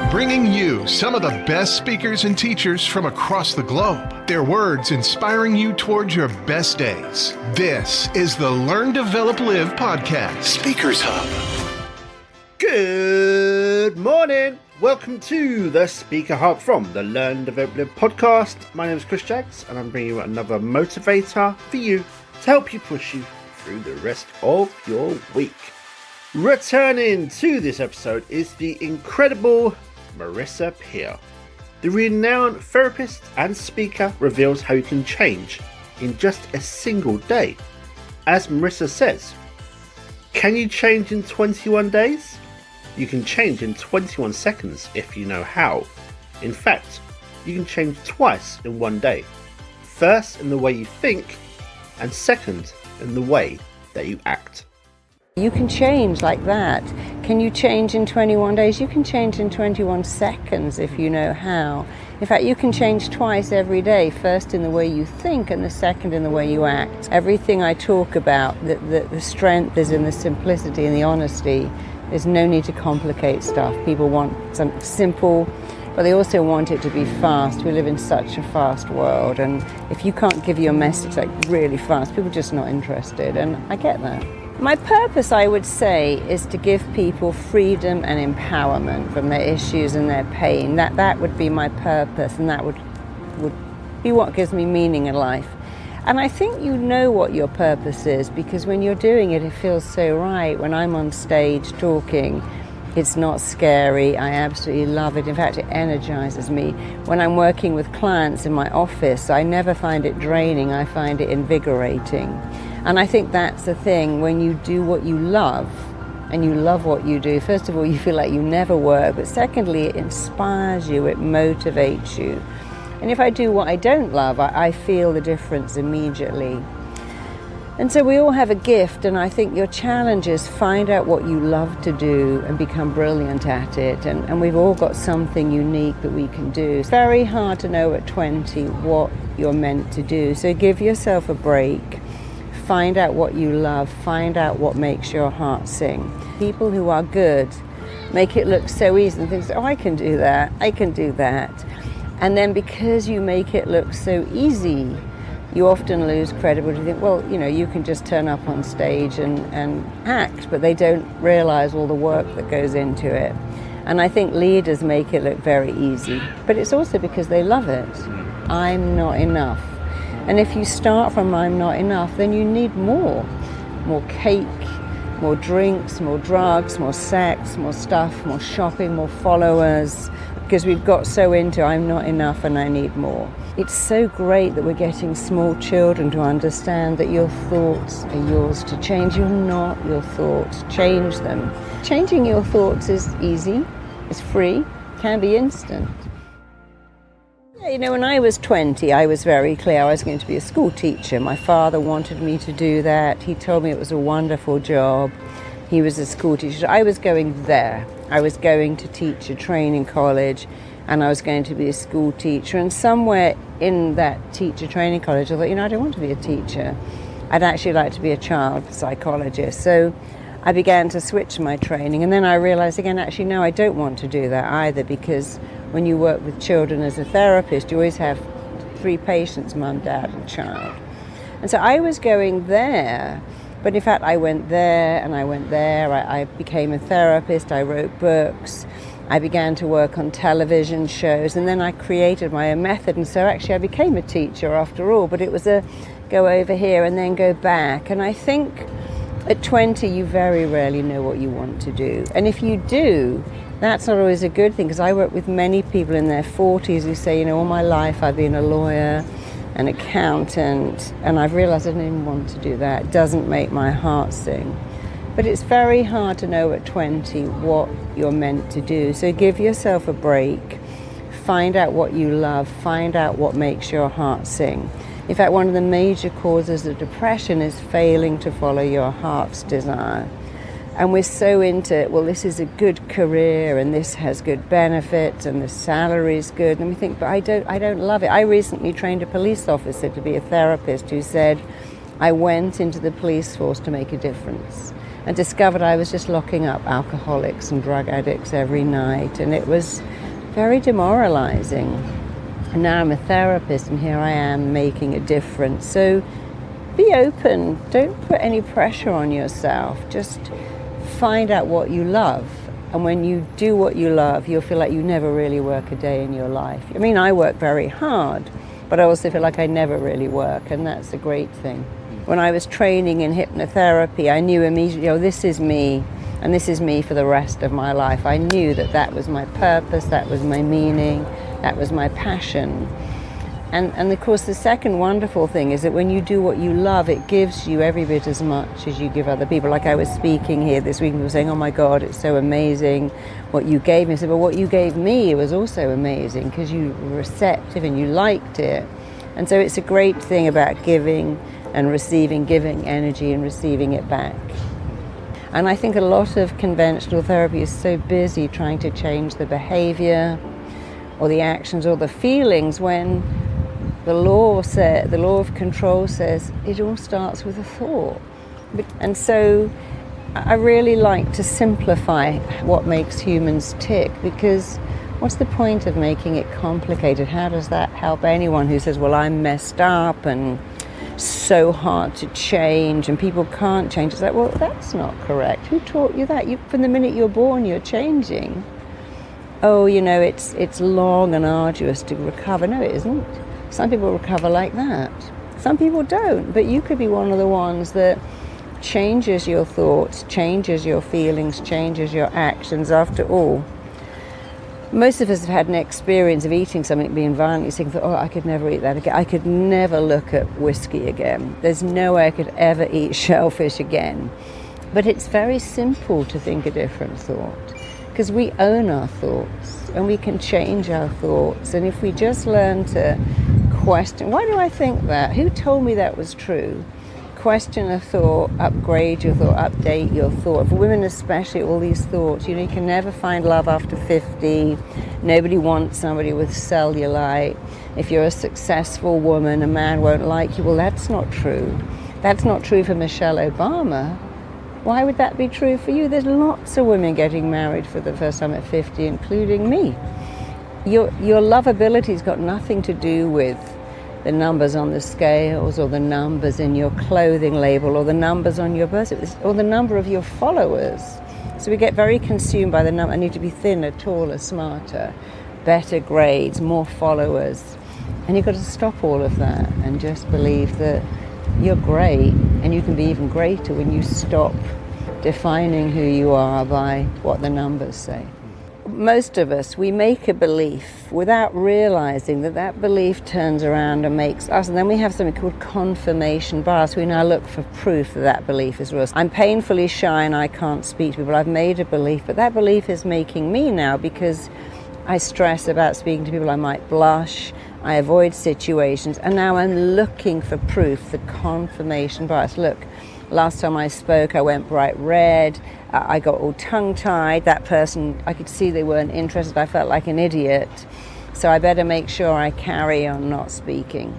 bringing you some of the best speakers and teachers from across the globe. Their words inspiring you towards your best days. This is the Learn, Develop, Live podcast, Speakers Hub. Good morning. Welcome to the Speaker Hub from the Learn, Develop, Live podcast. My name is Chris Jaggs, and I'm bringing you another motivator for you to help you push you through the rest of your week. Returning to this episode is the incredible Marisa Peer. The renowned therapist and speaker reveals how you can change in just a single day. As Marisa says, can you change in 21 days? You can change in 21 seconds if you know how. In fact, you can change twice in one day. First in the way you think, and second in the way that you act. You can change like that. Can you change in 21 days? You can change in 21 seconds if you know how. In fact, you can change twice every day, first in the way you think and the second in the way you act. Everything I talk about, the strength is in the simplicity and the honesty. There's no need to complicate stuff. People want something simple, but they also want it to be fast. We live in such a fast world, and if you can't give your message like really fast, people are just not interested, and I get that. My purpose, I would say, is to give people freedom and empowerment from their issues and their pain. That would be my purpose, and that would be what gives me meaning in life. And I think you know what your purpose is, because when you're doing it, it feels so right. When I'm on stage talking, it's not scary. I absolutely love it. In fact, it energizes me. When I'm working with clients in my office, I never find it draining. I find it invigorating. And I think that's the thing, when you do what you love, and you love what you do, first of all, you feel like you never work, but secondly, it inspires you, it motivates you. And if I do what I don't love, I feel the difference immediately. And so we all have a gift, and I think your challenge is find out what you love to do and become brilliant at it. And we've all got something unique that we can do. It's very hard to know at 20 what you're meant to do. So give yourself a break. Find out what you love. Find out what makes your heart sing. People who are good make it look so easy and think, oh, I can do that. I can do that. And then because you make it look so easy, you often lose credibility. You think, well, you can just turn up on stage and act, but they don't realize all the work that goes into it. And I think leaders make it look very easy, but it's also because they love it. I'm not enough. And if you start from I'm not enough, then you need more cake, more drinks, more drugs, more sex, more stuff, more shopping, more followers, because we've got so into I'm not enough and I need more. It's so great that we're getting small children to understand that your thoughts are yours to change. You're not your thoughts. Change them. Changing your thoughts is easy, it's free, can be instant. When I was 20, I was very clear I was going to be a school teacher. My father wanted me to do that. He told me it was a wonderful job. He was a school teacher. I was going there. I was going to teach a training college, and I was going to be a school teacher. And somewhere in that teacher training college, I thought, I don't want to be a teacher. I'd actually like to be a child psychologist. So I began to switch my training. And then I realized again, actually, no, I don't want to do that either, because when you work with children as a therapist, you always have 3 patients, mum, dad, and child. And so I was going there. But in fact, I went there and I went there. I became a therapist. I wrote books. I began to work on television shows. And then I created my own method. And so actually I became a teacher after all. But it was a go over here and then go back. And I think at 20, you very rarely know what you want to do. And if you do, that's not always a good thing. Because I work with many people in their 40s who say, all my life I've been a lawyer, an accountant, and I've realized I don't even want to do that. It doesn't make my heart sing. But it's very hard to know at 20 what you're meant to do. So give yourself a break. Find out what you love. Find out what makes your heart sing. In fact, one of the major causes of depression is failing to follow your heart's desire. And we're so into, well, this is a good career and this has good benefits and the salary is good. And we think, but I don't love it. I recently trained a police officer to be a therapist who said, I went into the police force to make a difference and discovered I was just locking up alcoholics and drug addicts every night. And it was very demoralizing. And now I'm a therapist, and here I am making a difference. So be open. Don't put any pressure on yourself. Just find out what you love. And when you do what you love, you'll feel like you never really work a day in your life. I mean, I work very hard, but I also feel like I never really work, and that's a great thing. When I was training in hypnotherapy, I knew immediately, oh, this is me, and this is me for the rest of my life. I knew that that was my purpose, that was my meaning, that was my passion. And of course, the second wonderful thing is that when you do what you love, it gives you every bit as much as you give other people. Like I was speaking here this week, and people were saying, oh my God, it's so amazing what you gave me. I said, well, what you gave me was also amazing because you were receptive and you liked it. And so it's a great thing about giving and receiving, giving energy and receiving it back. And I think a lot of conventional therapy is so busy trying to change the behavior or the actions or the feelings, when the law of control says it all starts with a thought. And so I really like to simplify what makes humans tick, because what's the point of making it complicated? How does that help anyone who says, well, I'm messed up and so hard to change and people can't change? It's like, well, that's not correct. Who taught you that? From the minute you're born, you're changing. Oh, it's long and arduous to recover. No, it isn't. Some people recover like that. Some people don't. But you could be one of the ones that changes your thoughts, changes your feelings, changes your actions. After all, most of us have had an experience of eating something, being violently sick, and thought, oh, I could never eat that again. I could never look at whiskey again. There's no way I could ever eat shellfish again. But it's very simple to think a different thought, because we own our thoughts and we can change our thoughts. And if we just learn to question, why do I think that? Who told me that was true? Question a thought, upgrade your thought, update your thought. For women especially, all these thoughts, you can never find love after 50. Nobody wants somebody with cellulite. If you're a successful woman, a man won't like you. Well, that's not true. That's not true for Michelle Obama. Why would that be true for you? There's lots of women getting married for the first time at 50, including me. Your lovability's got nothing to do with the numbers on the scales or the numbers in your clothing label or the numbers on your birth certificate or the number of your followers. So we get very consumed by the number. I need to be thinner, taller, smarter, better grades, more followers. And you've got to stop all of that and just believe that you're great, and you can be even greater when you stop defining who you are by what the numbers say. Most of us, we make a belief without realizing that that belief turns around and makes us, and then we have something called confirmation bias. We now look for proof that that belief is real. I'm painfully shy and I can't speak to people. I've made a belief, but that belief is making me now, because I stress about speaking to people. I might blush, I avoid situations, and now I'm looking for proof, the confirmation bias. Look, last time I spoke, I went bright red, I got all tongue-tied. That person, I could see they weren't interested. I felt like an idiot. So I better make sure I carry on not speaking.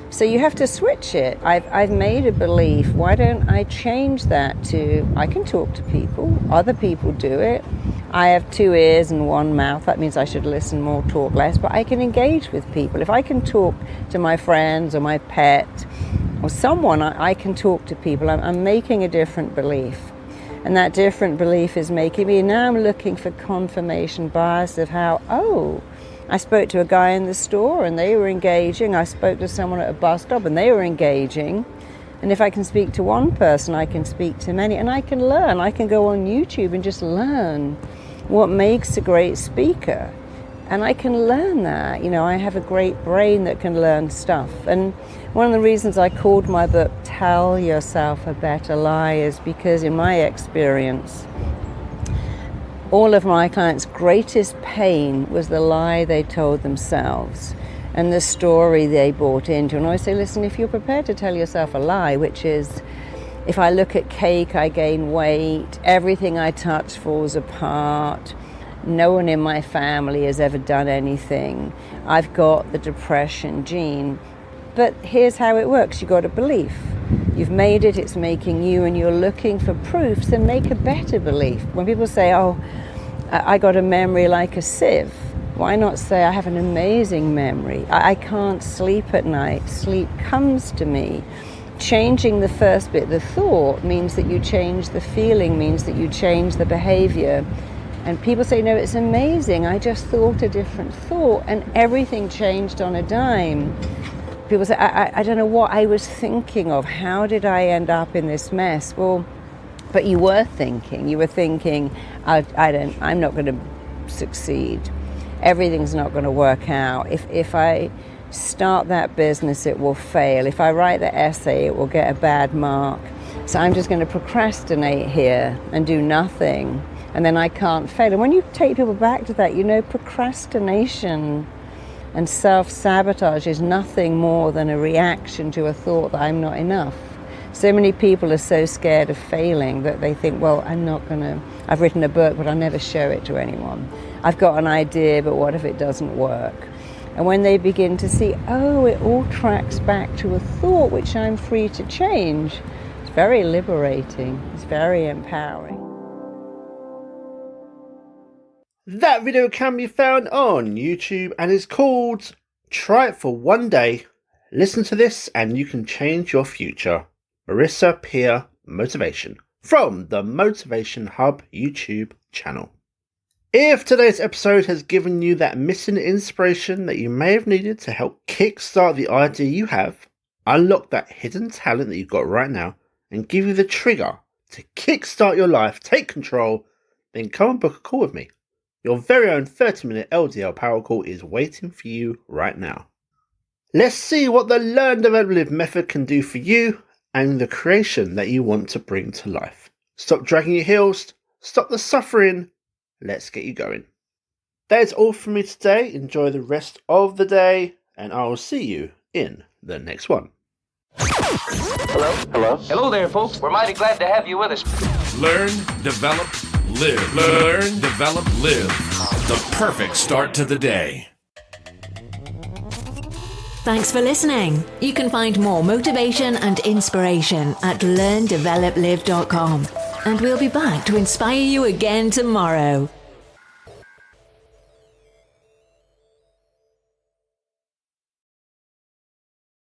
So you have to switch it. I've made a belief. Why don't I change that to, I can talk to people. Other people do it. I have 2 ears and 1 mouth. That means I should listen more, talk less. But I can engage with people. If I can talk to my friends or my pet or someone, I can talk to people. I'm making a different belief. And that different belief is making me, now I'm looking for confirmation bias of how, oh, I spoke to a guy in the store and they were engaging. I spoke to someone at a bus stop and they were engaging. And if I can speak to one person, I can speak to many. And I can learn. I can go on YouTube and just learn what makes a great speaker. And I can learn that. I have a great brain that can learn stuff. And one of the reasons I called my book Tell Yourself a Better Lie is because in my experience, all of my clients' greatest pain was the lie they told themselves and the story they bought into. And I always say, listen, if you're prepared to tell yourself a lie, which is, if I look at cake, I gain weight, everything I touch falls apart, no one in my family has ever done anything, I've got the depression gene. But here's how it works. You've got a belief. You've made it, it's making you, and you're looking for proofs, then make a better belief. When people say, oh, I got a memory like a sieve, Why not say, I have an amazing memory. I can't sleep at night. Sleep comes to me. Changing the first bit, the thought, means that you change the feeling, means that you change the behavior. And people say, no, it's amazing. I just thought a different thought and everything changed on a dime. People say, I don't know what I was thinking of. How did I end up in this mess? Well, but you were thinking, I'm not going to succeed. Everything's not going to work out. If I start that business, it will fail. If I write the essay, it will get a bad mark. So I'm just going to procrastinate here and do nothing, and then I can't fail. And when you take people back to that, procrastination and self-sabotage is nothing more than a reaction to a thought that I'm not enough. So many people are so scared of failing that they think, well, I've written a book, but I'll never show it to anyone. I've got an idea, but what if it doesn't work? And when they begin to see, it all tracks back to a thought which I'm free to change, it's very liberating, it's very empowering. That video can be found on YouTube and is called Try It for One Day. Listen to this and you can change your future. Marisa Peer Motivation from the Motivation Hub YouTube channel. If today's episode has given you that missing inspiration that you may have needed to help kickstart the idea you have, unlock that hidden talent that you've got right now, and give you the trigger to kickstart your life, take control, then come and book a call with me. Your very own 30-minute LDL power call is waiting for you right now. Let's see what the Learn, Develop, Live method can do for you and the creation that you want to bring to life. Stop dragging your heels, stop the suffering, let's get you going. That is all from me today. Enjoy the rest of the day, and I will see you in the next one. Hello? Hello? Hello there, folks. We're mighty glad to have you with us. Learn, develop, live. Learn, develop, live. The perfect start to the day. Thanks for listening. You can find more motivation and inspiration at learndeveloplive.com. And we'll be back to inspire you again tomorrow.